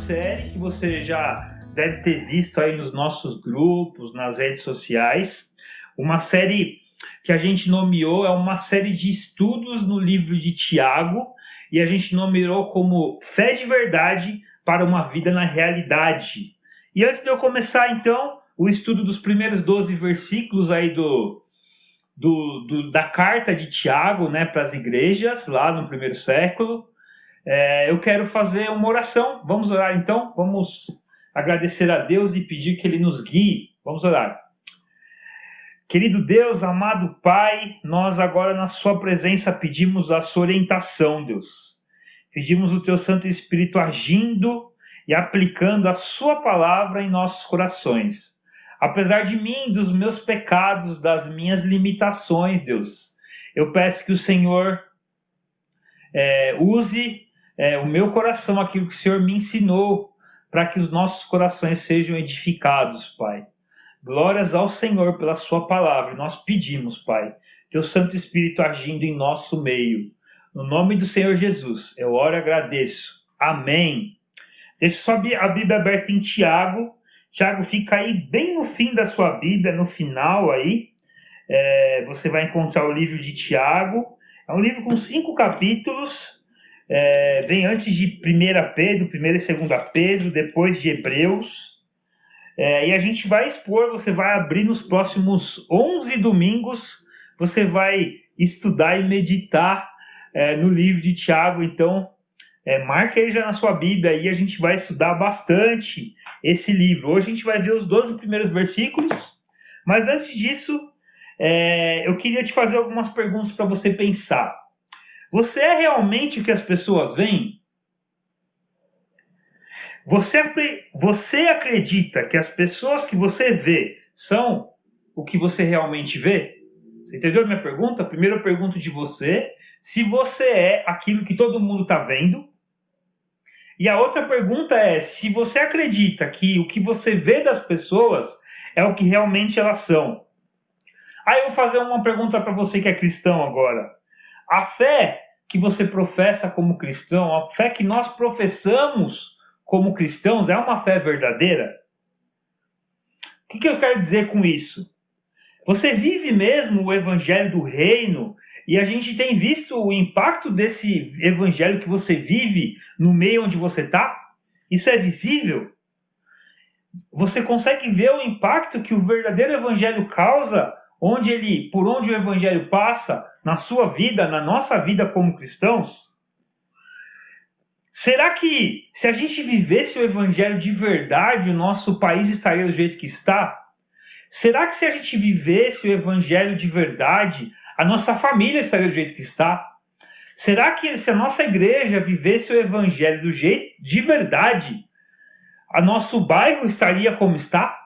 série que você já deve ter visto aí nos nossos grupos, nas redes sociais. Uma série que a gente nomeou, é uma série de estudos no livro de Tiago, e a gente nomeou como Fé de Verdade para uma Vida na Realidade. E antes de eu começar, então, o estudo dos primeiros 12 versículos aí da carta de Tiago, né, para as igrejas, lá no primeiro século, eu quero fazer uma oração. Vamos orar então? Vamos agradecer a Deus e pedir que Ele nos guie. Vamos orar. Querido Deus, amado Pai, nós agora na Sua presença pedimos a Sua orientação, Deus. Pedimos o Teu Santo Espírito agindo e aplicando a Sua palavra em nossos corações. Apesar de mim, dos meus pecados, das minhas limitações, Deus, eu peço que o Senhor use o meu coração, aquilo que o Senhor me ensinou, para que os nossos corações sejam edificados, Pai. Glórias ao Senhor pela Sua palavra. Nós pedimos, Pai, Teu Santo Espírito agindo em nosso meio. No nome do Senhor Jesus, eu oro e agradeço. Amém. Deixa só a Bíblia aberta em Tiago. Tiago fica aí bem no fim da sua Bíblia, no final aí. Você vai encontrar o livro de Tiago. É um livro com 5 capítulos. Vem antes de 1 Pedro, 1 e 2 Pedro, depois de Hebreus. E a gente vai expor, você vai abrir nos próximos 11 domingos, você vai estudar e meditar no livro de Tiago. Então, marque aí já na sua Bíblia e a gente vai estudar bastante esse livro. Hoje a gente vai ver os 12 primeiros versículos, mas antes disso, eu queria te fazer algumas perguntas para você pensar. Você é realmente o que as pessoas veem? Você acredita que as pessoas que você vê são o que você realmente vê? Você entendeu a minha pergunta? Primeiro eu pergunto de você, se você é aquilo que todo mundo está vendo. E a outra pergunta é, se você acredita que o que você vê das pessoas é o que realmente elas são. Aí eu vou fazer uma pergunta para você que é cristão agora. A fé que você professa como cristão, a fé que nós professamos como cristãos, é uma fé verdadeira? O que eu quero dizer com isso? Você vive mesmo o evangelho do reino, e a gente tem visto o impacto desse evangelho que você vive no meio onde você está? Isso é visível? Você consegue ver o impacto que o verdadeiro evangelho causa por onde o evangelho passa na sua vida, na nossa vida como cristãos? Será que, se a gente vivesse o evangelho de verdade, o nosso país estaria do jeito que está? Será que, se a gente vivesse o evangelho de verdade, a nossa família estaria do jeito que está? Será que, se a nossa igreja vivesse o evangelho do jeito de verdade, o nosso bairro estaria como está?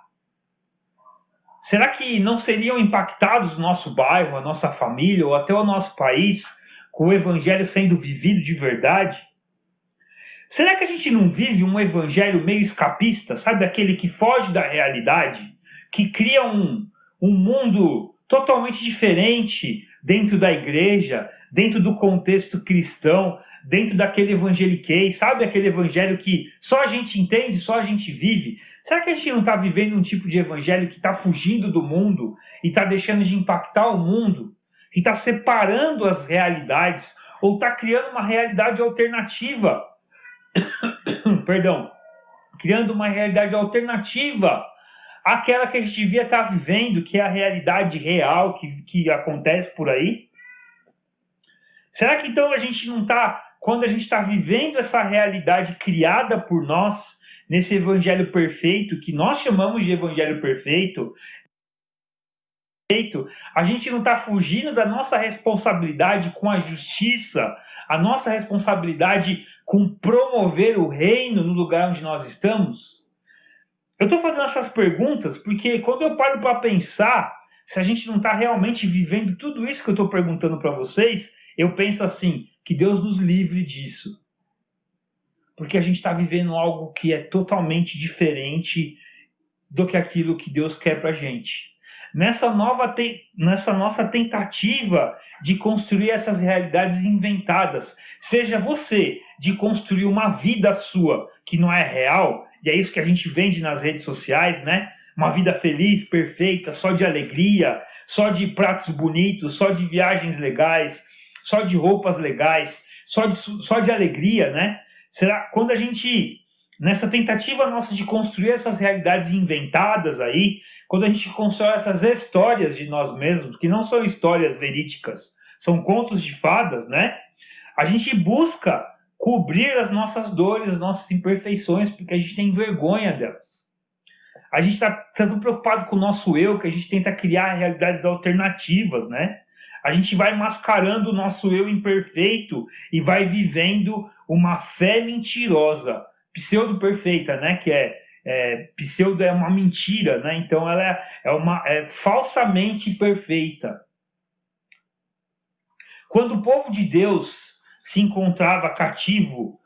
Será que não seriam impactados o nosso bairro, a nossa família ou até o nosso país com o evangelho sendo vivido de verdade? Será que a gente não vive um evangelho meio escapista, sabe? Aquele que foge da realidade, que cria um mundo totalmente diferente dentro da igreja, dentro do contexto cristão, dentro daquele evangeliquez, sabe? Aquele evangelho que só a gente entende, só a gente vive. Será que a gente não está vivendo um tipo de evangelho que está fugindo do mundo e está deixando de impactar o mundo? Que está separando as realidades ou está criando uma realidade alternativa? Criando uma realidade alternativa àquela que a gente devia estar vivendo, que é a realidade real que acontece por aí. Será que então a gente não está, quando a gente está vivendo essa realidade criada por nós, nesse evangelho perfeito, que nós chamamos de evangelho perfeito, a gente não está fugindo da nossa responsabilidade com a justiça, a nossa responsabilidade com promover o reino no lugar onde nós estamos? Eu estou fazendo essas perguntas porque quando eu paro para pensar se a gente não está realmente vivendo tudo isso que eu estou perguntando para vocês, eu penso assim, que Deus nos livre disso. Porque a gente está vivendo algo que é totalmente diferente do que aquilo que Deus quer para a gente. nessa nossa tentativa de construir essas realidades inventadas. Seja você de construir uma vida sua que não é real, e é isso que a gente vende nas redes sociais, né? Uma vida feliz, perfeita, só de alegria, só de pratos bonitos, só de viagens legais, só de roupas legais, só de alegria, né? Será quando a gente, nessa tentativa nossa de construir essas realidades inventadas aí, quando a gente constrói essas histórias de nós mesmos, que não são histórias verídicas, são contos de fadas, né? A gente busca cobrir as nossas dores, as nossas imperfeições, porque a gente tem vergonha delas. A gente está tão preocupado com o nosso eu que a gente tenta criar realidades alternativas, né? A gente vai mascarando o nosso eu imperfeito e vai vivendo uma fé mentirosa, pseudo-perfeita, né? Pseudo é uma mentira, né? Então ela é falsamente perfeita. Quando o povo de Deus se encontrava cativo,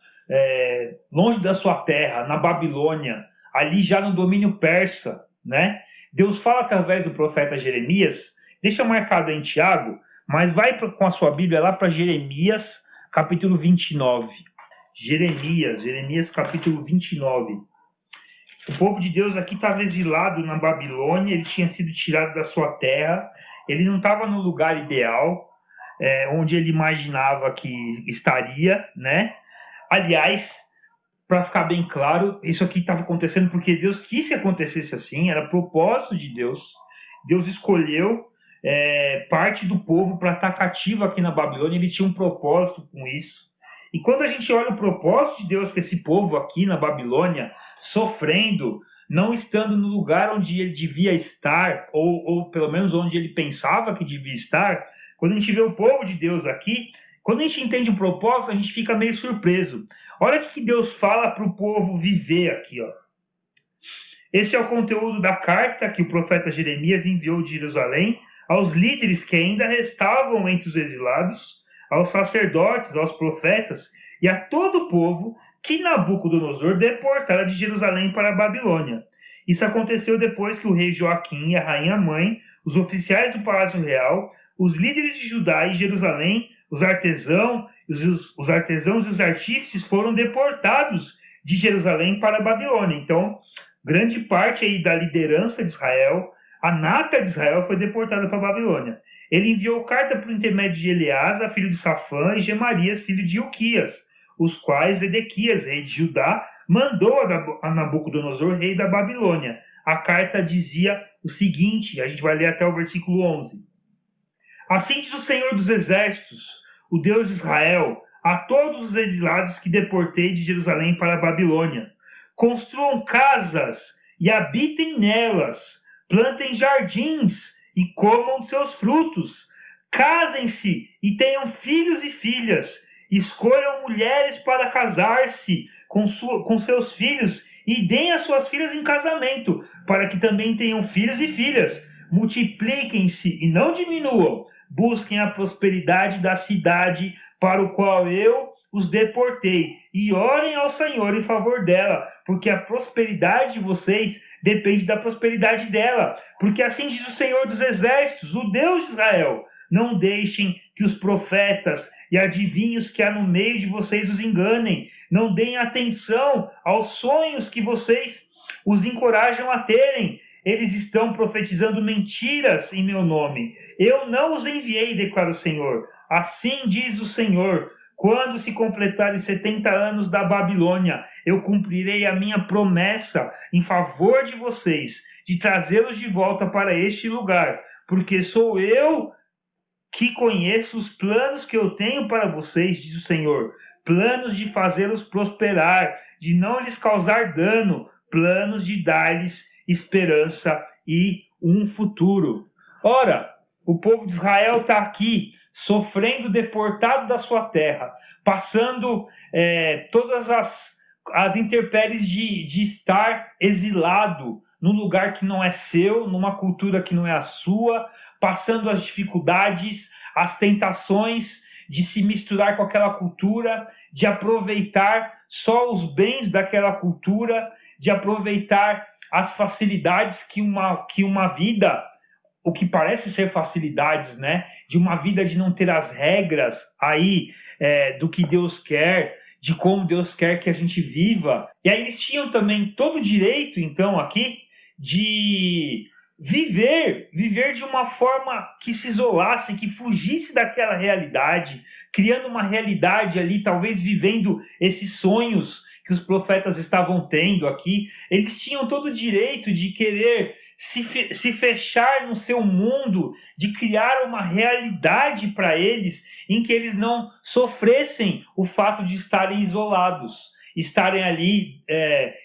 longe da sua terra, na Babilônia, ali já no domínio persa, né? Deus fala através do profeta Jeremias, deixa marcado em Tiago, mas vai com a sua Bíblia lá para Jeremias, capítulo 29. Jeremias, capítulo 29. O povo de Deus aqui estava exilado na Babilônia, ele tinha sido tirado da sua terra, ele não estava no lugar ideal, onde ele imaginava que estaria, né? Aliás, para ficar bem claro, isso aqui estava acontecendo porque Deus quis que acontecesse assim, era propósito de Deus. Deus escolheu parte do povo para estar cativo aqui na Babilônia, ele tinha um propósito com isso. E quando a gente olha o propósito de Deus com esse povo aqui na Babilônia, sofrendo, não estando no lugar onde ele devia estar, ou pelo menos onde ele pensava que devia estar, quando a gente vê o povo de Deus aqui, quando a gente entende o propósito, a gente fica meio surpreso. Olha o que Deus fala para o povo viver aqui, ó. Esse é o conteúdo da carta que o profeta Jeremias enviou de Jerusalém aos líderes que ainda restavam entre os exilados, aos sacerdotes, aos profetas e a todo o povo que Nabucodonosor deportara de Jerusalém para a Babilônia. Isso aconteceu depois que o rei Joaquim e a rainha mãe, os oficiais do Palácio Real, os líderes de Judá e Jerusalém, os artesãos e os artífices foram deportados de Jerusalém para a Babilônia. Então, grande parte aí da liderança de Israel, a nata de Israel, foi deportada para a Babilônia. Ele enviou carta por intermédio de Eleasa, filho de Safã, e Gemarias, filho de Ilquias, os quais Edequias, rei de Judá, mandou a Nabucodonosor, rei da Babilônia. A carta dizia o seguinte, a gente vai ler até o versículo 11. Assim diz o Senhor dos Exércitos, o Deus de Israel, a todos os exilados que deportei de Jerusalém para a Babilônia. Construam casas e habitem nelas, plantem jardins e comam de seus frutos. Casem-se e tenham filhos e filhas. Escolham mulheres para casar-se com seus filhos e deem as suas filhas em casamento, para que também tenham filhos e filhas. Multipliquem-se e não diminuam. Busquem a prosperidade da cidade para o qual eu os deportei, e orem ao Senhor em favor dela, porque a prosperidade de vocês depende da prosperidade dela, porque assim diz o Senhor dos Exércitos, o Deus de Israel, não deixem que os profetas e adivinhos que há no meio de vocês os enganem, não deem atenção aos sonhos que vocês os encorajam a terem. Eles estão profetizando mentiras em meu nome. Eu não os enviei, declara o Senhor. Assim diz o Senhor, quando se completarem 70 anos da Babilônia, eu cumprirei a minha promessa em favor de vocês, de trazê-los de volta para este lugar, porque sou eu que conheço os planos que eu tenho para vocês, diz o Senhor, planos de fazê-los prosperar, de não lhes causar dano, planos de dar-lhes esperança e um futuro. Ora, o povo de Israel está aqui, sofrendo, deportado da sua terra, passando todas as intempéries de estar exilado num lugar que não é seu, numa cultura que não é a sua, passando as dificuldades, as tentações de se misturar com aquela cultura, de aproveitar só os bens daquela cultura, de aproveitar as facilidades que uma vida o que parece ser facilidades, né? De uma vida de não ter as regras aí do que Deus quer, de como Deus quer que a gente viva. E aí eles tinham também todo o direito, então, aqui, de viver de uma forma que se isolasse, que fugisse daquela realidade, criando uma realidade ali, talvez vivendo esses sonhos que os profetas estavam tendo aqui. Eles tinham todo o direito de querer se fechar no seu mundo, de criar uma realidade para eles em que eles não sofressem o fato de estarem isolados, estarem ali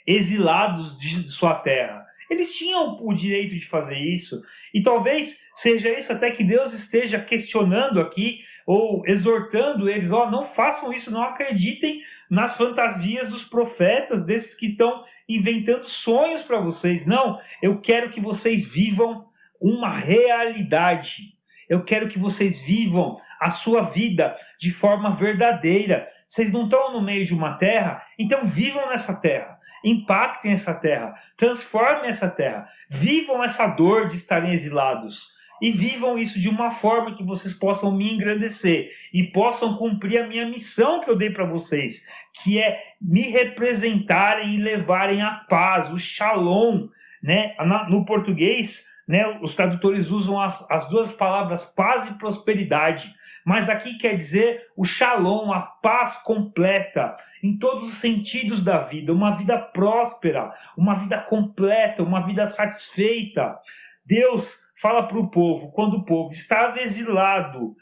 exilados de sua terra. Eles tinham o direito de fazer isso, e talvez seja isso até que Deus esteja questionando aqui, ou exortando eles, não façam isso, não acreditem nas fantasias dos profetas, desses que estão inventando sonhos para vocês. Não, eu quero que vocês vivam uma realidade. Eu quero que vocês vivam a sua vida de forma verdadeira. Vocês não estão no meio de uma terra, então vivam nessa terra. Impactem essa terra, transformem essa terra, vivam essa dor de estarem exilados e vivam isso de uma forma que vocês possam me engrandecer e possam cumprir a minha missão que eu dei para vocês, que é me representarem e levarem a paz, o shalom, né? No português, né, os tradutores usam as duas palavras paz e prosperidade, mas aqui quer dizer o shalom, a paz completa, em todos os sentidos da vida, uma vida próspera, uma vida completa, uma vida satisfeita. Deus fala para o povo, quando o povo estava exilado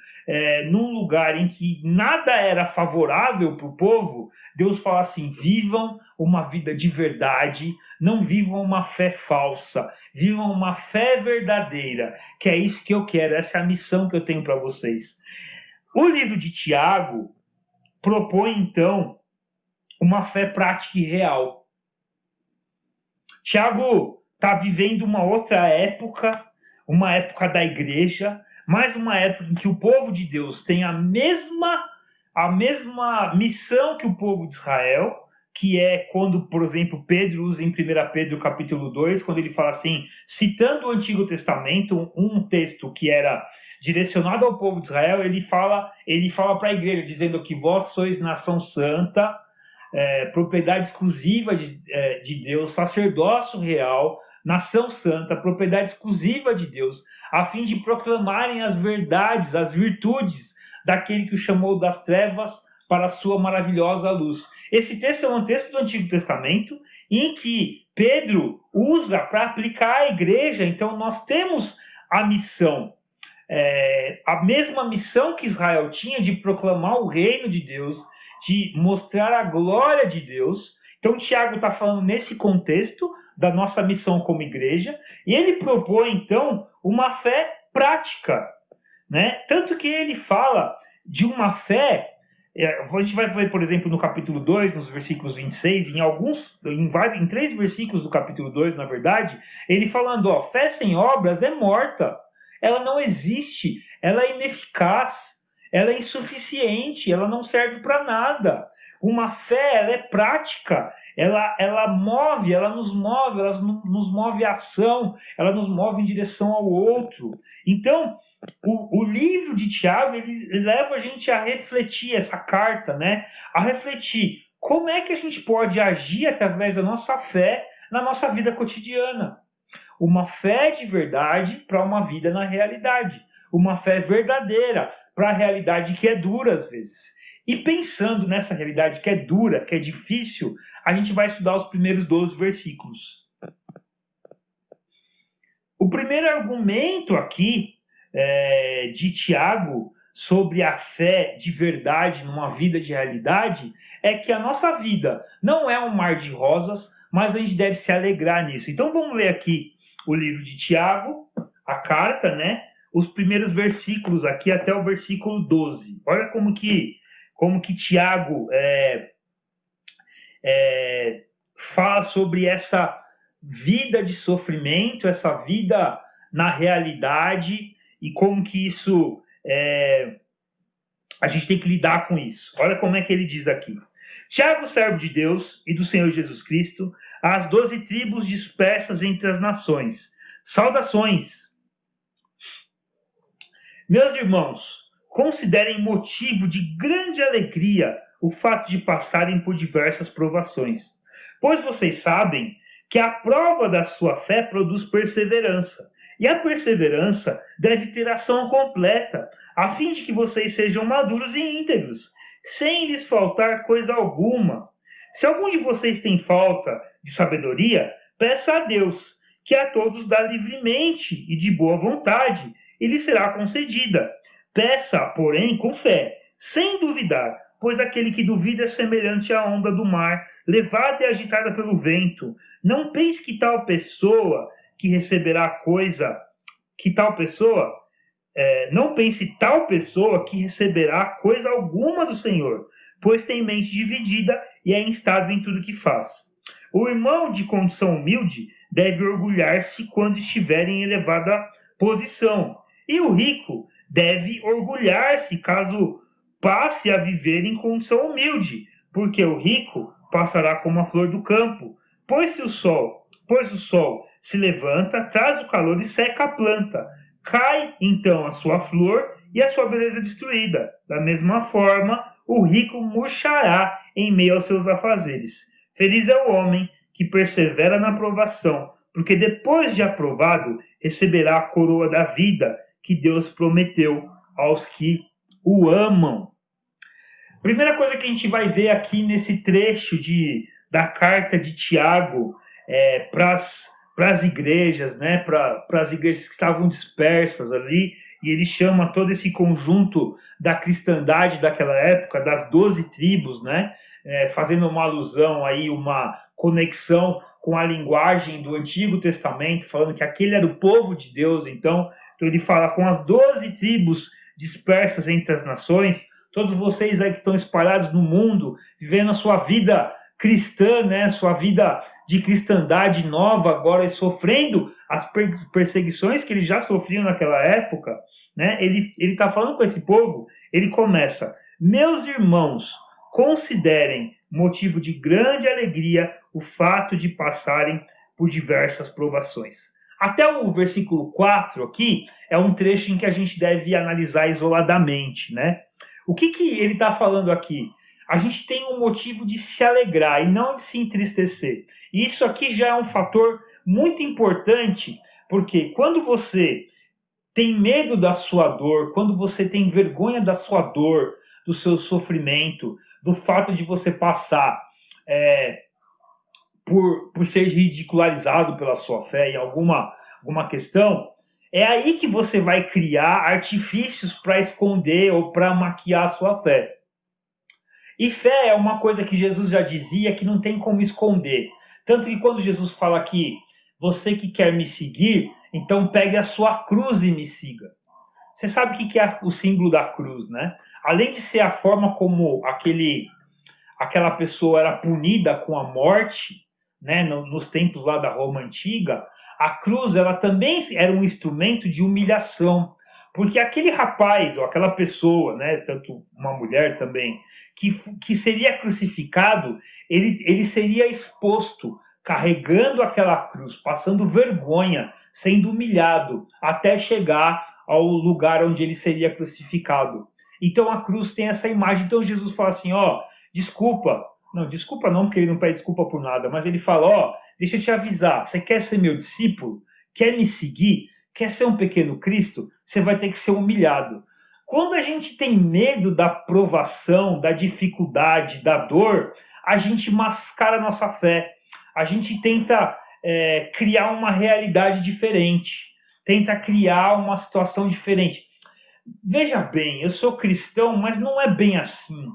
num lugar em que nada era favorável para o povo, Deus fala assim: vivam uma vida de verdade, não vivam uma fé falsa, vivam uma fé verdadeira, que é isso que eu quero, essa é a missão que eu tenho para vocês. O livro de Tiago propõe, então, uma fé prática e real. Tiago está vivendo uma outra época, uma época da igreja, mas uma época em que o povo de Deus tem a mesma missão que o povo de Israel, que é quando, por exemplo, Pedro usa em 1 Pedro capítulo 2, quando ele fala assim, citando o Antigo Testamento, um texto que era direcionado ao povo de Israel, ele fala para a igreja, dizendo que vós sois nação santa, propriedade exclusiva de Deus, sacerdócio real, nação santa, propriedade exclusiva de Deus, a fim de proclamarem as verdades, as virtudes daquele que o chamou das trevas para a sua maravilhosa luz. Esse texto é um texto do Antigo Testamento em que Pedro usa para aplicar à igreja. Então nós temos a missão, a mesma missão que Israel tinha de proclamar o reino de Deus, de mostrar a glória de Deus. Então Tiago está falando nesse contexto da nossa missão como igreja, e ele propõe então uma fé prática, né? Tanto que ele fala de uma fé, a gente vai ver, por exemplo, no capítulo 2, nos versículos 26, em 3 versículos do capítulo 2, na verdade, ele falando, fé sem obras é morta, ela não existe, ela é ineficaz, ela é insuficiente, ela não serve para nada. Uma fé, ela é prática, ela nos move à ação, ela nos move em direção ao outro. Então, o livro de Tiago, ele leva a gente a refletir, essa carta, né? A refletir como é que a gente pode agir através da nossa fé na nossa vida cotidiana. Uma fé de verdade para uma vida na realidade. Uma fé verdadeira para a realidade que é dura às vezes. E pensando nessa realidade que é dura, que é difícil, a gente vai estudar os primeiros 12 versículos. O primeiro argumento aqui de Tiago sobre a fé de verdade numa vida de realidade é que a nossa vida não é um mar de rosas, mas a gente deve se alegrar nisso. Então vamos ler aqui o livro de Tiago, a carta, né? Os primeiros versículos aqui até o versículo 12. Olha como que Tiago fala sobre essa vida de sofrimento, essa vida na realidade e como que isso a gente tem que lidar com isso. Olha como é que ele diz aqui. Tiago, servo de Deus e do Senhor Jesus Cristo, às 12 tribos dispersas entre as nações. Saudações. Meus irmãos, considerem motivo de grande alegria o fato de passarem por diversas provações, pois vocês sabem que a prova da sua fé produz perseverança. E a perseverança deve ter ação completa, a fim de que vocês sejam maduros e íntegros, sem lhes faltar coisa alguma. Se algum de vocês tem falta de sabedoria, peça a Deus, que a todos dá livremente e de boa vontade, e lhe será concedida. Peça, porém, com fé, sem duvidar, pois aquele que duvida é semelhante à onda do mar, levada e agitada pelo vento. Não pense que tal pessoa que receberá coisa, que tal pessoa, não pense tal pessoa que receberá coisa alguma do Senhor, pois tem mente dividida e é instável em tudo que faz. O irmão de condição humilde deve orgulhar-se quando estiver em elevada posição, e o rico deve orgulhar-se caso passe a viver em condição humilde, porque o rico passará como a flor do campo, pois o sol se levanta, traz o calor e seca a planta. Cai então a sua flor e a sua beleza é destruída. Da mesma forma, o rico murchará em meio aos seus afazeres. Feliz é o homem que persevera na provação, porque depois de aprovado, receberá a coroa da vida que Deus prometeu aos que o amam. Primeira coisa que a gente vai ver aqui nesse trecho da carta de Tiago para as igrejas, né, para as igrejas que estavam dispersas ali, e ele chama todo esse conjunto da cristandade daquela época, das 12 tribos, né, fazendo uma alusão aí, uma conexão com a linguagem do Antigo Testamento, falando que aquele era o povo de Deus. Então ele fala com as 12 tribos dispersas entre as nações, todos vocês aí que estão espalhados no mundo, vivendo a sua vida cristã, né, sua vida de cristandade nova agora e sofrendo as perseguições que eles já sofriam naquela época, né? Ele está falando com esse povo, ele começa: meus irmãos, considerem motivo de grande alegria o fato de passarem por diversas provações. Até o versículo 4 aqui é um trecho em que a gente deve analisar isoladamente, né? O que ele está falando aqui? A gente tem um motivo de se alegrar e não de se entristecer. E isso aqui já é um fator muito importante, porque quando você tem medo da sua dor, quando você tem vergonha da sua dor, do seu sofrimento, do fato de você passar por ser ridicularizado pela sua fé em alguma questão, é aí que você vai criar artifícios para esconder ou para maquiar a sua fé. E fé é uma coisa que Jesus já dizia que não tem como esconder. Tanto que quando Jesus fala que você que quer me seguir, então pegue a sua cruz e me siga. Você sabe o que é o símbolo da cruz, né? Além de ser a forma como aquela pessoa era punida com a morte, né, nos tempos lá da Roma Antiga, a cruz ela também era um instrumento de humilhação. Porque aquele rapaz, ou aquela pessoa, né, tanto uma mulher também, que seria crucificado, ele seria exposto, carregando aquela cruz, passando vergonha, sendo humilhado, até chegar ao lugar onde ele seria crucificado. Então a cruz tem essa imagem. Então Jesus fala assim, desculpa. Não, desculpa não, porque ele não pede desculpa por nada, mas ele fala, deixa eu te avisar, você quer ser meu discípulo? Quer me seguir? Quer ser um pequeno Cristo? Você vai ter que ser humilhado. Quando a gente tem medo da provação, da dificuldade, da dor, a gente mascara a nossa fé. A gente tenta criar uma realidade diferente. Tenta criar uma situação diferente. Veja bem, eu sou cristão, mas não é bem assim.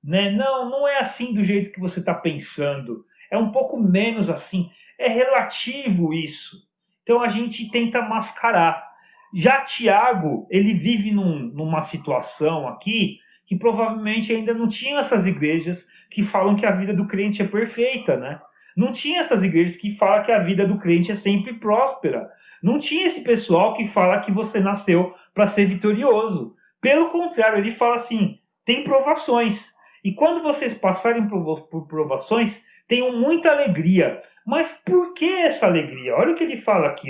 Né? Não é assim do jeito que você está pensando. É um pouco menos assim. É relativo isso. Então a gente tenta mascarar. Já Tiago, ele vive numa situação aqui que provavelmente ainda não tinha essas igrejas que falam que a vida do crente é perfeita, né? Não tinha essas igrejas que falam que a vida do crente é sempre próspera. Não tinha esse pessoal que fala que você nasceu para ser vitorioso. Pelo contrário, ele fala assim, tem provações. E quando vocês passarem por provações, tenham muita alegria. Mas por que essa alegria? Olha o que ele fala aqui,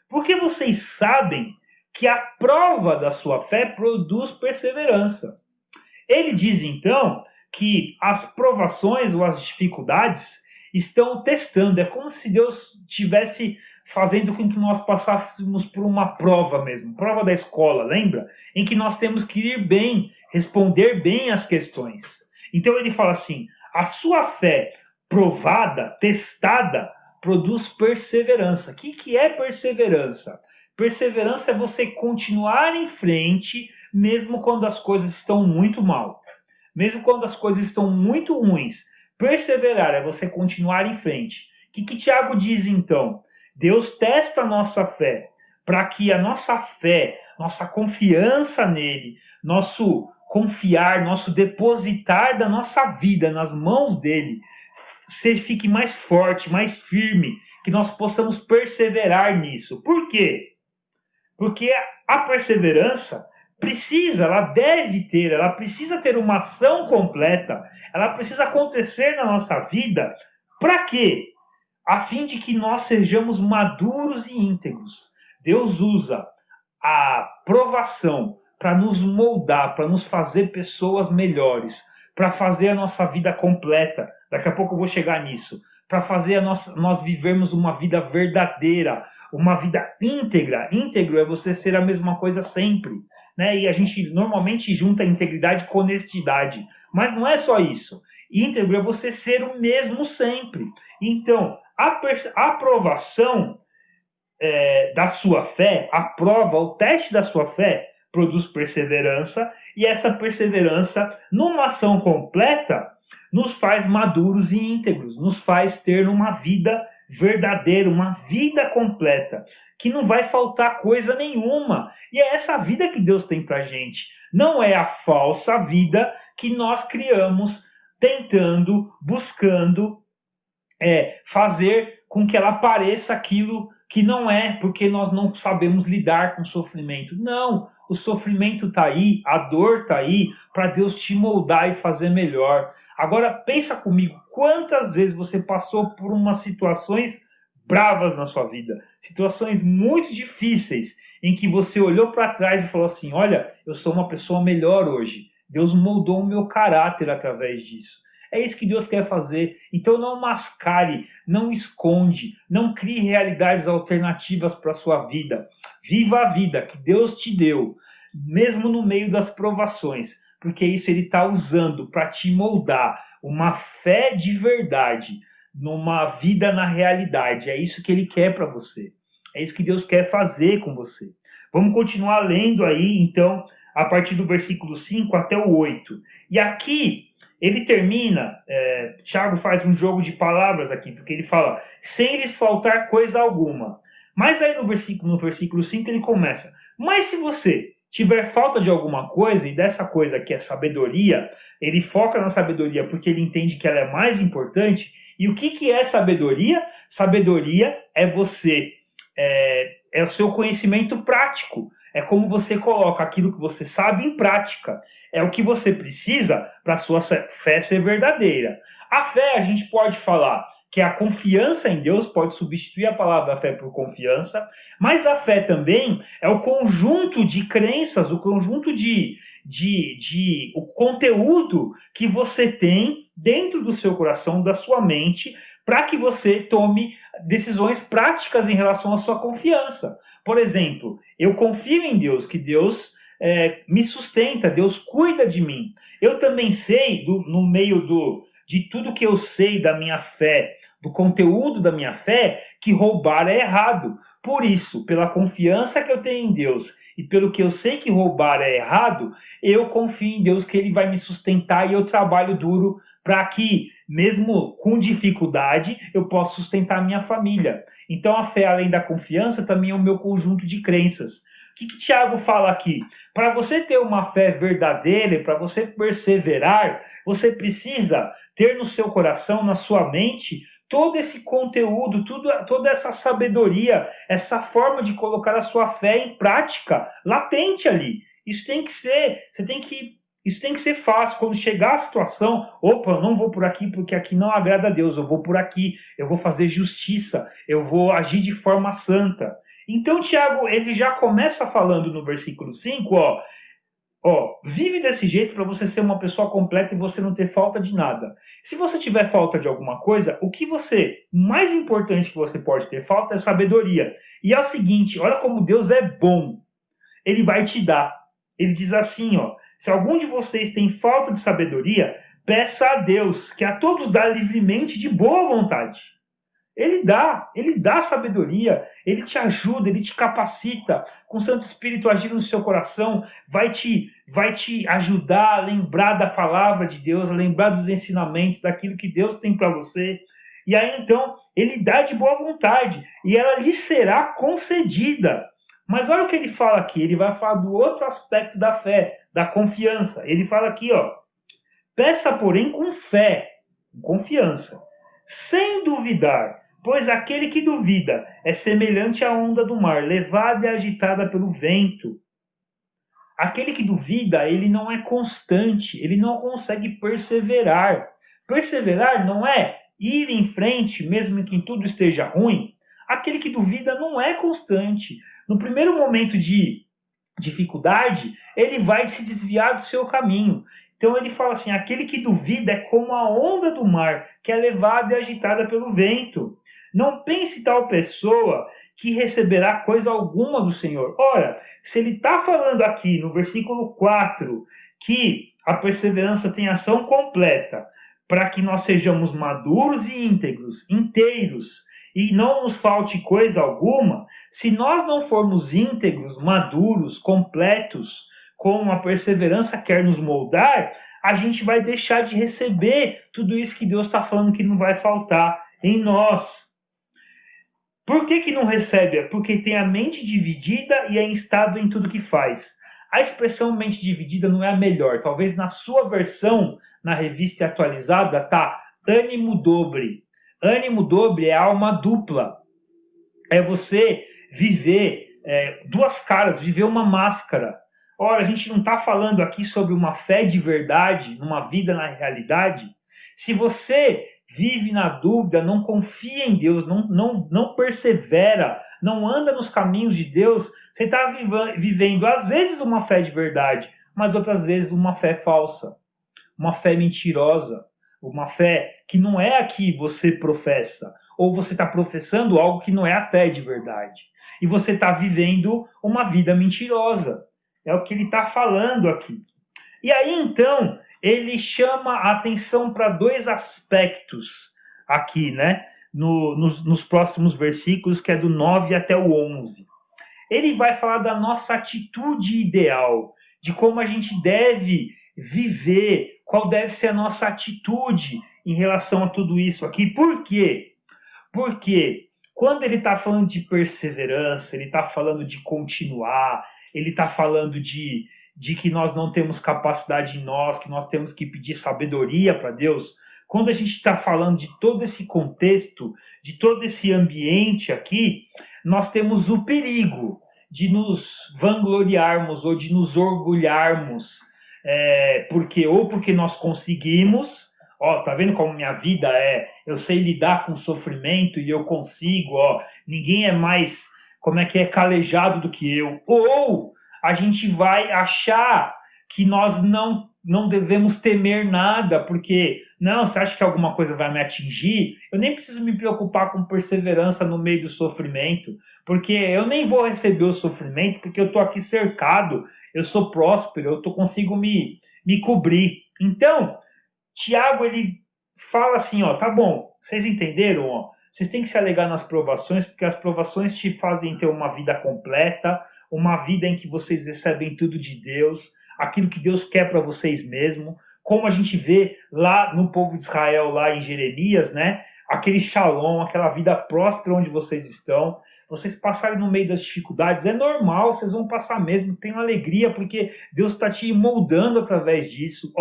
Porque vocês sabem que a prova da sua fé produz perseverança. Ele diz então que as provações ou as dificuldades estão testando. É como se Deus estivesse fazendo com que nós passássemos por uma prova mesmo, prova da escola, lembra? Em que nós temos que ir bem, responder bem às questões. Então ele fala assim, a sua fé provada, testada, produz perseverança. O que é perseverança? Perseverança é você continuar em frente, mesmo quando as coisas estão muito mal. Mesmo quando as coisas estão muito ruins. Perseverar é você continuar em frente. O que Tiago diz então? Deus testa a nossa fé, para que a nossa fé, nossa confiança nele, nosso confiar, nosso depositar da nossa vida nas mãos dele, fique mais forte, mais firme, que nós possamos perseverar nisso. Por quê? Porque a perseverança ela precisa ter uma ação completa, ela precisa acontecer na nossa vida. Para quê? A fim de que nós sejamos maduros e íntegros. Deus usa a provação para nos moldar, para nos fazer pessoas melhores, para fazer a nossa vida completa. Daqui a pouco eu vou chegar nisso. Para fazer nós vivermos uma vida verdadeira, uma vida íntegra. Íntegro é você ser a mesma coisa sempre, né? E a gente normalmente junta integridade com honestidade. Mas não é só isso. Íntegro é você ser o mesmo sempre. Então, a aprovação da sua fé, a prova, o teste da sua fé, produz perseverança, e essa perseverança, numa ação completa, nos faz maduros e íntegros, nos faz ter uma vida verdadeira, uma vida completa, que não vai faltar coisa nenhuma. E é essa vida que Deus tem pra gente. Não é a falsa vida que nós criamos, tentando, buscando fazer com que ela pareça aquilo que não é, porque nós não sabemos lidar com o sofrimento. Não, o sofrimento está aí, a dor está aí, para Deus te moldar e fazer melhor. Agora pensa comigo, quantas vezes você passou por umas situações bravas na sua vida, situações muito difíceis, em que você olhou para trás e falou assim, olha, eu sou uma pessoa melhor hoje. Deus moldou o meu caráter através disso. É isso que Deus quer fazer. Então não mascare, não esconde, não crie realidades alternativas para a sua vida. Viva a vida que Deus te deu, mesmo no meio das provações, porque isso Ele está usando para te moldar uma fé de verdade, numa vida na realidade. É isso que Ele quer para você. É isso que Deus quer fazer com você. Vamos continuar lendo aí, então, a partir do versículo 5 até o 8. E aqui ele termina, Tiago faz um jogo de palavras aqui, porque ele fala, sem lhes faltar coisa alguma. Mas aí no versículo 5 ele começa, mas se você tiver falta de alguma coisa, e dessa coisa que é sabedoria, ele foca na sabedoria porque ele entende que ela é mais importante. E o que é sabedoria? Sabedoria é é o seu conhecimento prático. É como você coloca aquilo que você sabe em prática. É o que você precisa para a sua fé ser verdadeira. A fé, a gente pode falar que a confiança em Deus pode substituir a palavra fé por confiança, mas a fé também é o conjunto de crenças, o conjunto o conteúdo que você tem dentro do seu coração, da sua mente, para que você tome decisões práticas em relação à sua confiança. Por exemplo, eu confio em Deus, que Deus me sustenta, Deus cuida de mim. Eu também sei, no meio de tudo que eu sei da minha fé, do conteúdo da minha fé, que roubar é errado. Por isso, pela confiança que eu tenho em Deus e pelo que eu sei que roubar é errado, eu confio em Deus que Ele vai me sustentar e eu trabalho duro para que, mesmo com dificuldade, eu possa sustentar a minha família. Então a fé, além da confiança, também é o meu conjunto de crenças. O que Tiago fala aqui? Para você ter uma fé verdadeira, para você perseverar, você precisa ter no seu coração, na sua mente, todo esse conteúdo, toda essa sabedoria, essa forma de colocar a sua fé em prática, latente ali. Isso tem que ser, isso tem que ser fácil. Quando chegar a situação, opa, eu não vou por aqui porque aqui não agrada a Deus, eu vou por aqui, eu vou fazer justiça, eu vou agir de forma santa. Então, Tiago, ele já começa falando no versículo 5, vive desse jeito para você ser uma pessoa completa e você não ter falta de nada. Se você tiver falta de alguma coisa, o que mais importante que você pode ter falta é sabedoria. E é o seguinte, olha como Deus é bom. Ele vai te dar. Ele diz assim, se algum de vocês tem falta de sabedoria, peça a Deus, que a todos dá livremente de boa vontade. Ele dá sabedoria, ele te ajuda, ele te capacita, com o Santo Espírito agindo no seu coração, vai te ajudar a lembrar da palavra de Deus, a lembrar dos ensinamentos, daquilo que Deus tem para você. E aí então, ele dá de boa vontade, e ela lhe será concedida. Mas olha o que ele fala aqui, ele vai falar do outro aspecto da fé, da confiança. Ele fala aqui, peça porém com fé, com confiança, sem duvidar, pois aquele que duvida é semelhante à onda do mar, levada e agitada pelo vento. Aquele que duvida, ele não é constante, ele não consegue perseverar. Perseverar não é ir em frente, mesmo que tudo esteja ruim. Aquele que duvida não é constante. No primeiro momento de dificuldade, ele vai se desviar do seu caminho. Então ele fala assim, aquele que duvida é como a onda do mar, que é levada e agitada pelo vento. Não pense tal pessoa que receberá coisa alguma do Senhor. Ora, se ele está falando aqui no versículo 4 que a perseverança tem ação completa, para que nós sejamos maduros e íntegros, inteiros, e não nos falte coisa alguma, se nós não formos íntegros, maduros, completos, como a perseverança quer nos moldar, a gente vai deixar de receber tudo isso que Deus está falando que não vai faltar em nós. Por que não recebe? Porque tem a mente dividida e é instável em tudo que faz. A expressão mente dividida não é a melhor. Talvez na sua versão, na revista atualizada, tá ânimo dobre. Ânimo dobre é alma dupla. É você viver duas caras, viver uma máscara. Ora, a gente não está falando aqui sobre uma fé de verdade, numa vida na realidade. Se você vive na dúvida, não confia em Deus, não persevera, não anda nos caminhos de Deus, você está vivendo às vezes uma fé de verdade, mas outras vezes uma fé falsa, uma fé mentirosa, uma fé que não é a que você professa, ou você está professando algo que não é a fé de verdade. E você está vivendo uma vida mentirosa. É o que ele está falando aqui. E aí, então, ele chama a atenção para dois aspectos aqui, né? Nos próximos versículos, que é do 9 até o 11. Ele vai falar da nossa atitude ideal, de como a gente deve viver, qual deve ser a nossa atitude em relação a tudo isso aqui. Por quê? Porque quando ele está falando de perseverança, ele está falando de continuar, ele está falando de que nós não temos capacidade em nós, que nós temos que pedir sabedoria para Deus. Quando a gente está falando de todo esse contexto, de todo esse ambiente aqui, nós temos o perigo de nos vangloriarmos ou de nos orgulharmos, porque nós conseguimos, tá vendo como minha vida é, eu sei lidar com sofrimento e eu consigo, ninguém é mais, calejado do que eu. Ou a gente vai achar que nós não devemos temer nada, porque, não, você acha que alguma coisa vai me atingir? Eu nem preciso me preocupar com perseverança no meio do sofrimento, porque eu nem vou receber o sofrimento, porque eu estou aqui cercado, eu sou próspero, eu consigo me cobrir. Então, Tiago, ele fala assim, tá bom, vocês entenderam? Vocês têm que se alegar nas provações, porque as provações te fazem ter uma vida completa, uma vida em que vocês recebem tudo de Deus, aquilo que Deus quer para vocês mesmo, como a gente vê lá no povo de Israel, lá em Jeremias, né? Aquele shalom, aquela vida próspera onde vocês estão. Vocês passarem no meio das dificuldades, é normal, vocês vão passar mesmo, tenham alegria, porque Deus está te moldando através disso.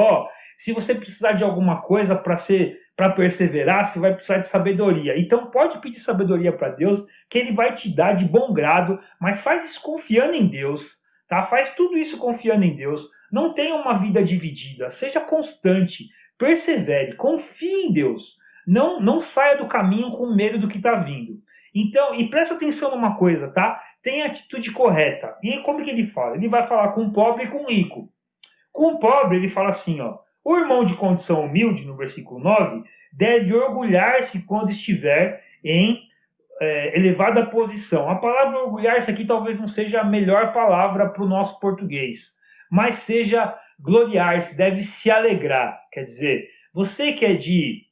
Se você precisar de alguma coisa para perseverar, você vai precisar de sabedoria. Então pode pedir sabedoria para Deus, que Ele vai te dar de bom grado, mas faz isso confiando em Deus, tá? Faz tudo isso confiando em Deus. Não tenha uma vida dividida, seja constante, persevere, confie em Deus. Não saia do caminho com medo do que está vindo. Então, e presta atenção numa coisa, tá? tem a atitude correta. E aí, como que ele fala? Ele vai falar com o pobre e com o rico. Com o pobre, ele fala assim, ó, o irmão de condição humilde, no versículo 9, deve orgulhar-se quando estiver em elevada posição. A palavra orgulhar-se aqui talvez não seja a melhor palavra para o nosso português, mas seja gloriar-se, deve se alegrar. Quer dizer, você que é de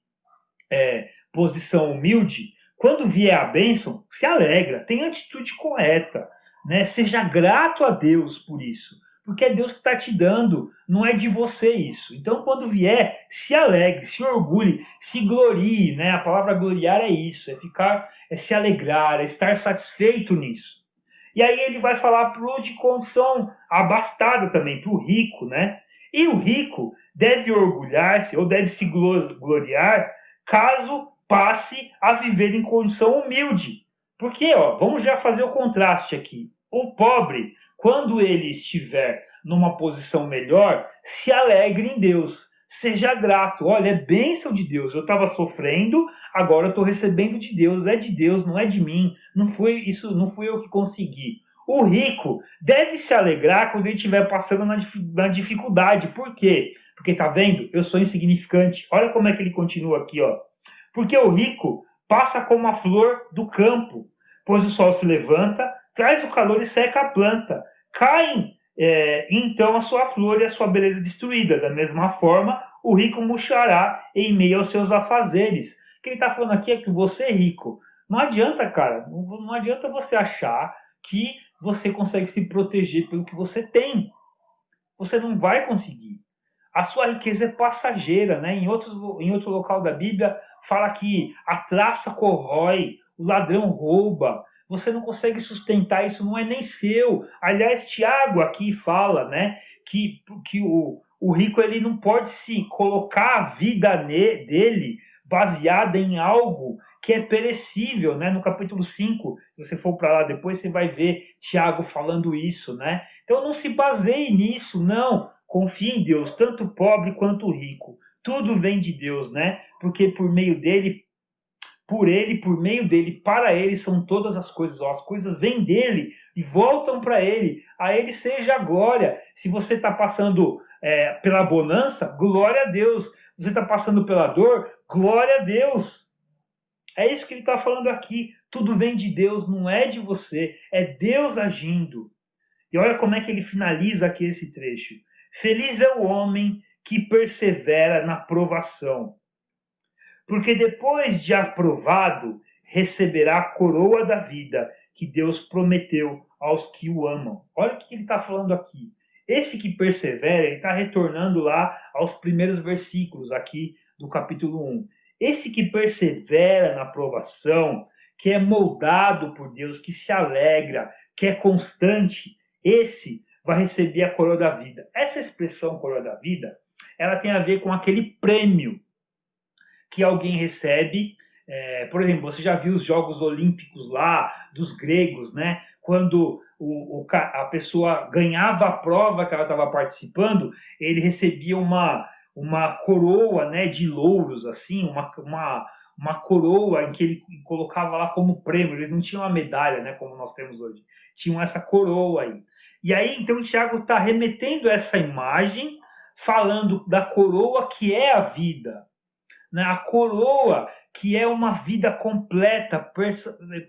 posição humilde, quando vier a bênção, se alegra, tenha atitude correta, né? Seja grato a Deus por isso, porque é Deus que está te dando, não é de você isso. Então, quando vier, se alegre, se orgulhe, se glorie, né? A palavra gloriar é isso, é se alegrar, é estar satisfeito nisso. E aí ele vai falar para o de condição abastada também, para o rico, né? E o rico deve orgulhar-se ou deve se gloriar caso passe a viver em condição humilde. Porque, ó, vamos já fazer o contraste aqui. O pobre, quando ele estiver numa posição melhor, se alegre em Deus. Seja grato. Olha, é bênção de Deus. Eu estava sofrendo, agora eu estou recebendo de Deus. É de Deus, não é de mim. Não fui eu que consegui. O rico deve se alegrar quando ele estiver passando na dificuldade. Por quê? Porque tá vendo? Eu sou insignificante. Olha como é que ele continua aqui, ó. Porque o rico passa como a flor do campo, pois o sol se levanta, traz o calor e seca a planta. Caem então a sua flor e a sua beleza destruída. Da mesma forma, o rico murchará em meio aos seus afazeres. O que ele está falando aqui é que você é rico. Não adianta, cara, não adianta você achar que você consegue se proteger pelo que você tem. Você não vai conseguir. A sua riqueza é passageira, né? Em outro local da Bíblia fala que a traça corrói, o ladrão rouba. Você não consegue sustentar, isso não é nem seu. Aliás, Tiago aqui fala, né, que o rico ele não pode se colocar a vida dele baseada em algo que é perecível, né? No capítulo 5, se você for para lá depois, você vai ver Tiago falando isso, né? Então não se baseie nisso, não. Confie em Deus, tanto o pobre quanto o rico. Tudo vem de Deus, né? Porque por meio dele, por ele, por meio dele, para ele são todas as coisas. As coisas vêm dele e voltam para ele. A ele seja a glória. Se você está passando pela bonança, glória a Deus. Você está passando pela dor, glória a Deus. É isso que ele está falando aqui. Tudo vem de Deus, não é de você. É Deus agindo. E olha como é que ele finaliza aqui esse trecho. Feliz é o homem que persevera na provação, porque depois de aprovado, receberá a coroa da vida que Deus prometeu aos que o amam. Olha o que ele está falando aqui. Esse que persevera, ele está retornando lá aos primeiros versículos aqui do capítulo 1. Esse que persevera na provação, que é moldado por Deus, que se alegra, que é constante, esse vai receber a coroa da vida. Essa expressão coroa da vida, ela tem a ver com aquele prêmio que alguém recebe. Por exemplo, você já viu os Jogos Olímpicos lá, dos gregos, né? Quando a pessoa ganhava a prova que ela estava participando, ele recebia uma coroa, né, de louros, assim, uma coroa em que ele colocava lá como prêmio. Eles não tinham uma medalha, né, como nós temos hoje. Tinham essa coroa aí. E aí, então, o Tiago está remetendo essa imagem, falando da coroa que é a vida, né? A coroa que é uma vida completa,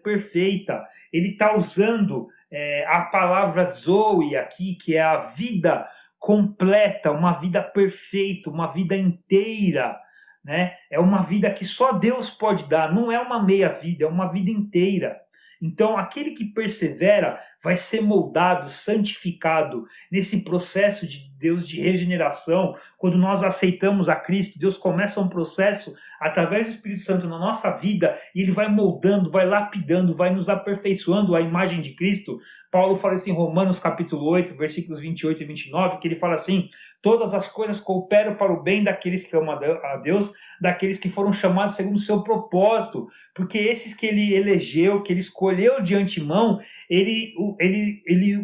perfeita. Ele está usando a palavra zoe aqui, que é a vida completa, uma vida perfeita, uma vida inteira, né? É uma vida que só Deus pode dar, não é uma meia vida, é uma vida inteira. Então, aquele que persevera vai ser moldado, santificado nesse processo de Deus de regeneração. Quando nós aceitamos a Cristo, Deus começa um processo através do Espírito Santo na nossa vida e ele vai moldando, vai lapidando, vai nos aperfeiçoando a imagem de Cristo. Paulo fala assim em Romanos capítulo 8, versículos 28 e 29, que ele fala assim: todas as coisas cooperam para o bem daqueles que amam a Deus, daqueles que foram chamados segundo o seu propósito, porque esses que ele elegeu, que ele escolheu de antemão, ele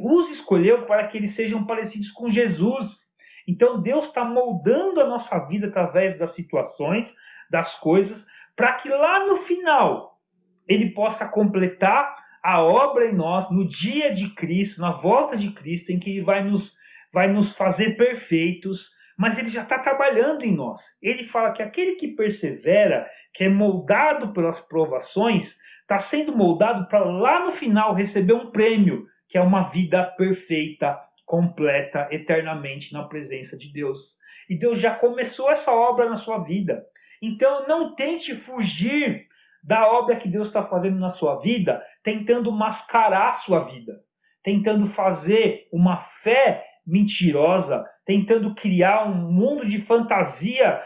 os escolheu para que eles sejam parecidos com Jesus. Então Deus está moldando a nossa vida através das situações, das coisas, para que lá no final ele possa completar a obra em nós no dia de Cristo, na volta de Cristo, em que Ele vai nos fazer perfeitos, mas Ele já está trabalhando em nós. Ele fala que aquele que persevera, que é moldado pelas provações, está sendo moldado para lá no final receber um prêmio, que é uma vida perfeita, completa, eternamente na presença de Deus. E Deus já começou essa obra na sua vida. Então não tente fugir da obra que Deus está fazendo na sua vida, tentando mascarar a sua vida, tentando fazer uma fé mentirosa, tentando criar um mundo de fantasia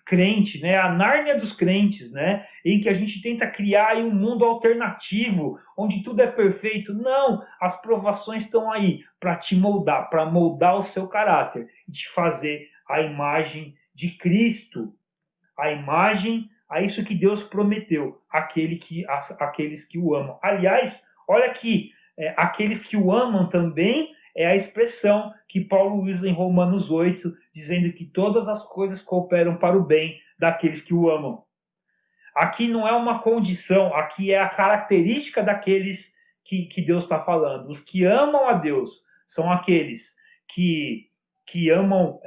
crente, né? A Nárnia dos crentes, né? Em que a gente tenta criar aí um mundo alternativo, onde tudo é perfeito. Não, as provações estão aí para te moldar, para moldar o seu caráter e te fazer a imagem de Cristo, a imagem, a isso que Deus prometeu, aqueles que o amam. Aliás, olha aqui, aqueles que o amam também é a expressão que Paulo usa em Romanos 8, dizendo que todas as coisas cooperam para o bem daqueles que o amam. Aqui não é uma condição, aqui é a característica daqueles que Deus está falando. Os que amam a Deus são aqueles que amam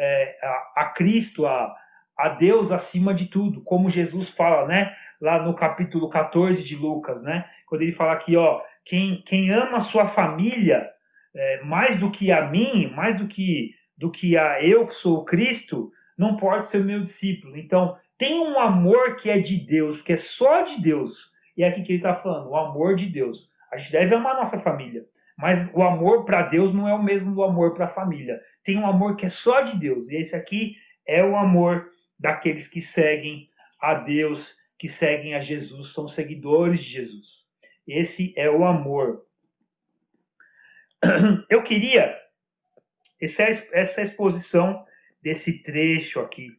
a Cristo, a Deus acima de tudo, como Jesus fala, né? Lá no capítulo 14 de Lucas, né? Quando ele fala aqui, ó, quem ama a sua família mais do que a mim, mais do que a eu que sou o Cristo, não pode ser meu discípulo. Então, tem um amor que é de Deus, que é só de Deus. E é aqui que ele está falando, o amor de Deus. A gente deve amar a nossa família, mas o amor para Deus não é o mesmo do amor para a família. Tem um amor que é só de Deus. E esse aqui é o amor daqueles que seguem a Deus, que seguem a Jesus, são seguidores de Jesus. Esse é o amor. Eu queria, essa exposição desse trecho aqui,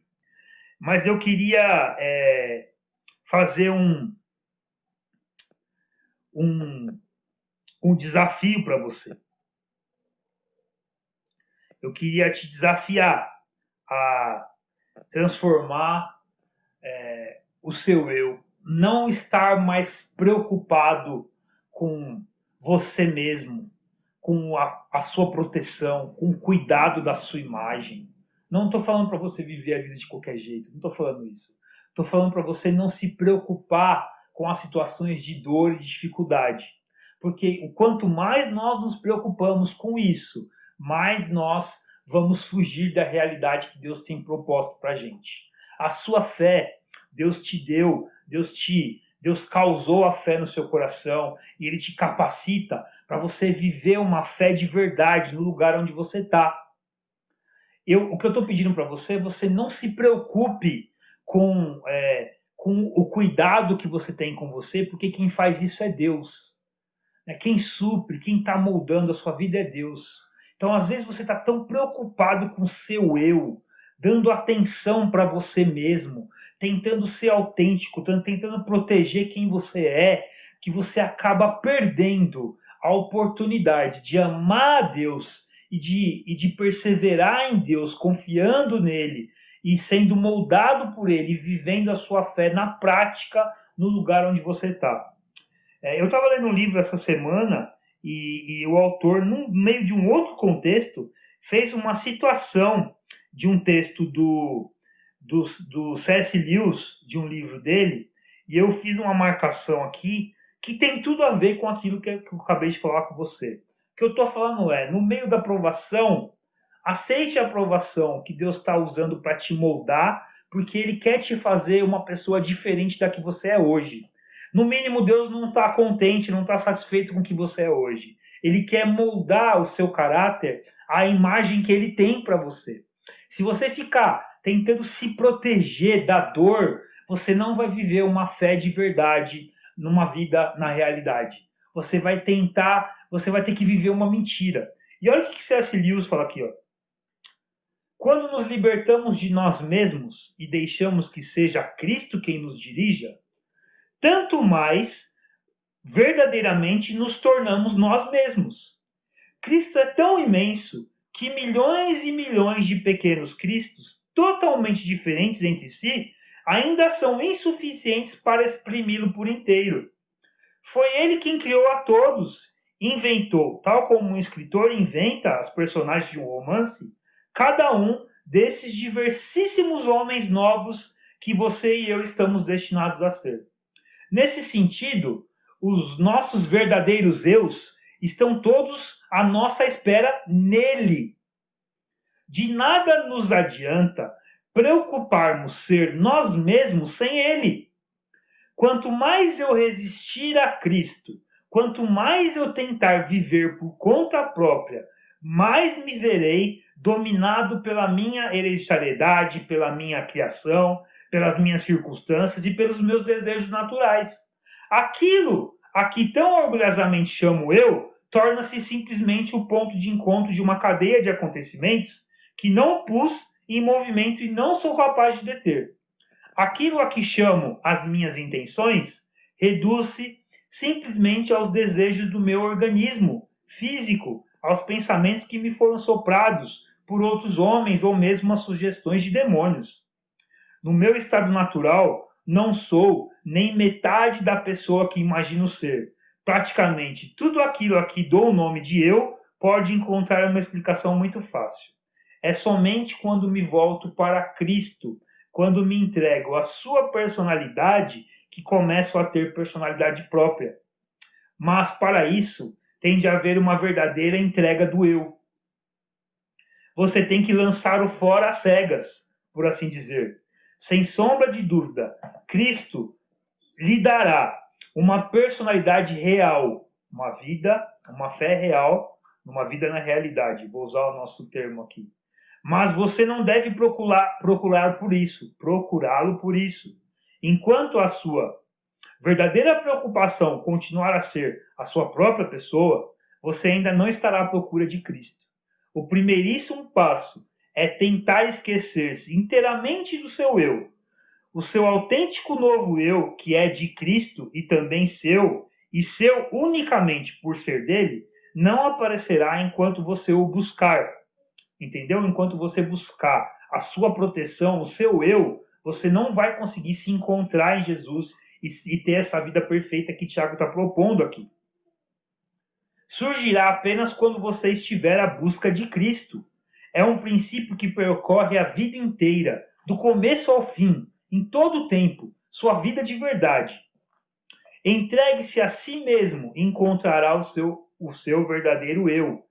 mas eu queria fazer um desafio para você. Eu queria te desafiar a transformar o seu eu, não estar mais preocupado com você mesmo, com a sua proteção, com o cuidado da sua imagem. Não estou falando para você viver a vida de qualquer jeito, não estou falando isso. Estou falando para você não se preocupar com as situações de dor e de dificuldade. Porque o quanto mais nós nos preocupamos com isso, mais nós vamos fugir da realidade que Deus tem proposto para a gente. A sua fé, Deus te deu, Deus causou a fé no seu coração e Ele te capacita para você viver uma fé de verdade no lugar onde você está. O que eu estou pedindo para você, você não se preocupe com o cuidado que você tem com você, porque quem faz isso é Deus. Quem supre, quem está moldando a sua vida é Deus. Então, às vezes, você está tão preocupado com o seu eu, dando atenção para você mesmo, tentando ser autêntico, tentando proteger quem você é, que você acaba perdendo a oportunidade de amar a Deus e de perseverar em Deus, confiando nele e sendo moldado por ele, vivendo a sua fé na prática no lugar onde você está. Eu estava lendo um livro essa semana e o autor, no meio de um outro contexto, fez uma situação de um texto do C.S. Lewis, de um livro dele, e eu fiz uma marcação aqui que tem tudo a ver com aquilo que eu acabei de falar com você. O que eu estou falando no meio da provação, aceite a provação que Deus está usando para te moldar, porque Ele quer te fazer uma pessoa diferente da que você é hoje. No mínimo, Deus não está contente, não está satisfeito com o que você é hoje. Ele quer moldar o seu caráter à imagem que Ele tem para você. Se você ficar tentando se proteger da dor, você não vai viver uma fé de verdade numa vida na realidade. Você vai ter que viver uma mentira. E olha o que C.S. Lewis fala aqui, ó. Quando nos libertamos de nós mesmos e deixamos que seja Cristo quem nos dirija, tanto mais verdadeiramente nos tornamos nós mesmos. Cristo é tão imenso que milhões e milhões de pequenos Cristos, totalmente diferentes entre si, ainda são insuficientes para exprimi-lo por inteiro. Foi ele quem criou a todos, inventou, tal como um escritor inventa as personagens de um romance, cada um desses diversíssimos homens novos que você e eu estamos destinados a ser. Nesse sentido, os nossos verdadeiros eus estão todos à nossa espera nele. De nada nos adianta preocuparmos ser nós mesmos sem ele. Quanto mais eu resistir a Cristo, quanto mais eu tentar viver por conta própria, mais me verei dominado pela minha hereditariedade, pela minha criação, pelas minhas circunstâncias e pelos meus desejos naturais. Aquilo a que tão orgulhosamente chamo eu torna-se simplesmente o ponto de encontro de uma cadeia de acontecimentos que não pus em movimento e não sou capaz de deter. Aquilo a que chamo as minhas intenções reduz-se simplesmente aos desejos do meu organismo físico, aos pensamentos que me foram soprados por outros homens ou mesmo às sugestões de demônios. No meu estado natural, não sou nem metade da pessoa que imagino ser. Praticamente tudo aquilo a que dou o nome de eu pode encontrar uma explicação muito fácil. É somente quando me volto para Cristo, quando me entrego à sua personalidade, que começo a ter personalidade própria. Mas para isso, tem de haver uma verdadeira entrega do eu. Você tem que lançar o fora às cegas, por assim dizer. Sem sombra de dúvida, Cristo lhe dará uma personalidade real, uma vida, uma fé real, uma vida na realidade. Vou usar o nosso termo aqui. Mas você não deve procurá-lo por isso. Enquanto a sua verdadeira preocupação continuar a ser a sua própria pessoa, você ainda não estará à procura de Cristo. O primeiríssimo passo é tentar esquecer-se inteiramente do seu eu. O seu autêntico novo eu, que é de Cristo e também seu, e seu unicamente por ser dele, não aparecerá enquanto você o buscar. Entendeu? Enquanto você buscar a sua proteção, o seu eu, você não vai conseguir se encontrar em Jesus e ter essa vida perfeita que Tiago está propondo aqui. Surgirá apenas quando você estiver à busca de Cristo. É um princípio que percorre a vida inteira, do começo ao fim, em todo o tempo, sua vida de verdade. Entregue-se a si mesmo e encontrará o seu verdadeiro eu.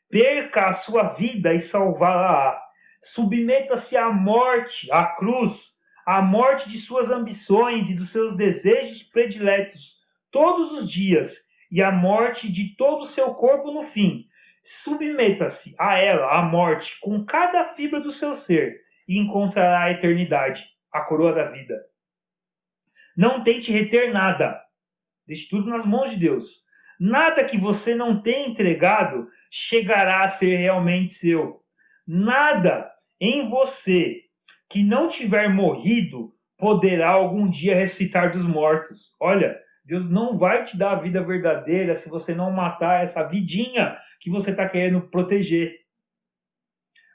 Perca a sua vida e salvá-la. Submeta-se à morte, à cruz, à morte de suas ambições e dos seus desejos prediletos todos os dias e à morte de todo o seu corpo no fim. Submeta-se a ela, à morte, com cada fibra do seu ser e encontrará a eternidade, a coroa da vida. Não tente reter nada. Deixe tudo nas mãos de Deus. Nada que você não tenha entregado chegará a ser realmente seu. Nada em você que não tiver morrido poderá algum dia ressuscitar dos mortos. Olha, Deus não vai te dar a vida verdadeira se você não matar essa vidinha que você está querendo proteger.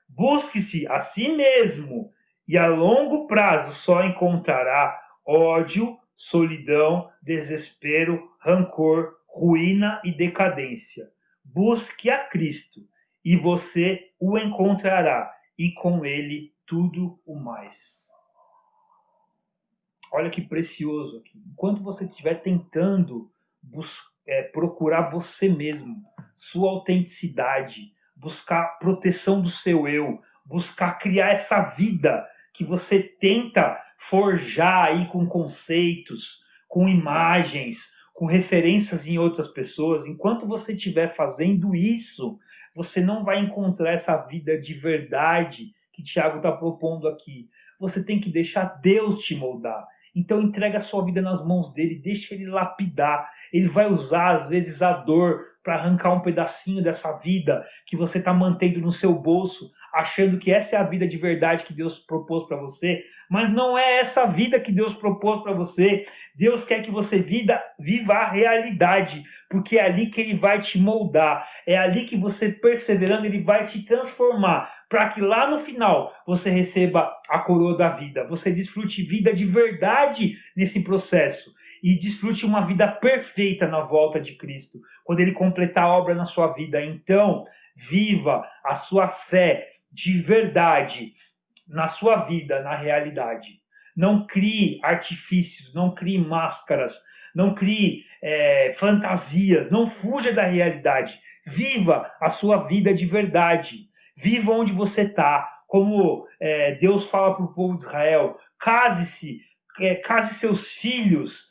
Busque-se a si mesmo e a longo prazo só encontrará ódio, solidão, desespero, rancor, ruína e decadência. Busque a Cristo e você o encontrará, e com ele tudo o mais. Olha que precioso aqui. Enquanto você estiver tentando procurar você mesmo, sua autenticidade, buscar proteção do seu eu, buscar criar essa vida que você tenta forjar aí com conceitos, com imagens, com referências em outras pessoas, enquanto você estiver fazendo isso, você não vai encontrar essa vida de verdade que Tiago está propondo aqui. Você tem que deixar Deus te moldar. Então entrega a sua vida nas mãos dele, deixa ele lapidar. Ele vai usar, às vezes, a dor para arrancar um pedacinho dessa vida que você está mantendo no seu bolso, achando que essa é a vida de verdade que Deus propôs para você, mas não é essa vida que Deus propôs para você. Deus quer que você viva a realidade, porque é ali que ele vai te moldar, é ali que você, perseverando, ele vai te transformar, para que lá no final você receba a coroa da vida, você desfrute vida de verdade nesse processo. e desfrute uma vida perfeita na volta de Cristo, quando Ele completar a obra na sua vida. Então, viva a sua fé de verdade na sua vida, na realidade. Não crie artifícios, não crie máscaras, não crie fantasias, não fuja da realidade. Viva a sua vida de verdade. Viva onde você está. Como Deus fala para o povo de Israel, case-se, case seus filhos,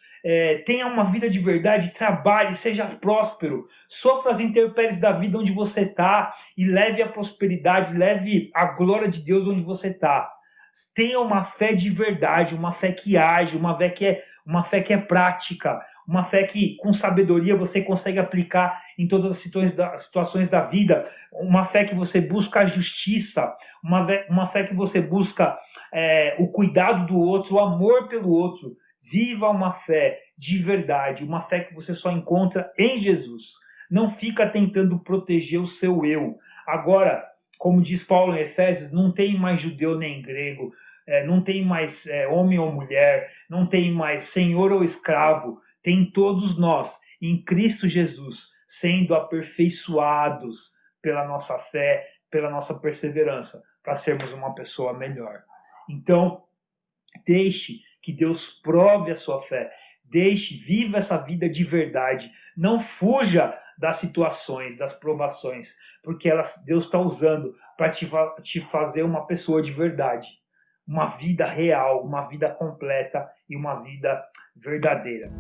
tenha uma vida de verdade, trabalhe, seja próspero, sofra as intempéries da vida onde você está e leve a prosperidade, leve a glória de Deus onde você está. Tenha uma fé de verdade, uma fé que age, uma fé que é prática, uma fé que com sabedoria você consegue aplicar em todas as situações da vida, uma fé que você busca a justiça, uma fé que você busca o cuidado do outro, o amor pelo outro. Viva uma fé de verdade, uma fé que você só encontra em Jesus. Não fica tentando proteger o seu eu. Agora, como diz Paulo em Efésios, não tem mais judeu nem grego, não tem mais homem ou mulher, não tem mais senhor ou escravo, tem todos nós, em Cristo Jesus, sendo aperfeiçoados pela nossa fé, pela nossa perseverança, para sermos uma pessoa melhor. Então, deixe que Deus prove a sua fé, viva essa vida de verdade, não fuja das situações, das provações, porque Deus está usando para te fazer uma pessoa de verdade, uma vida real, uma vida completa e uma vida verdadeira.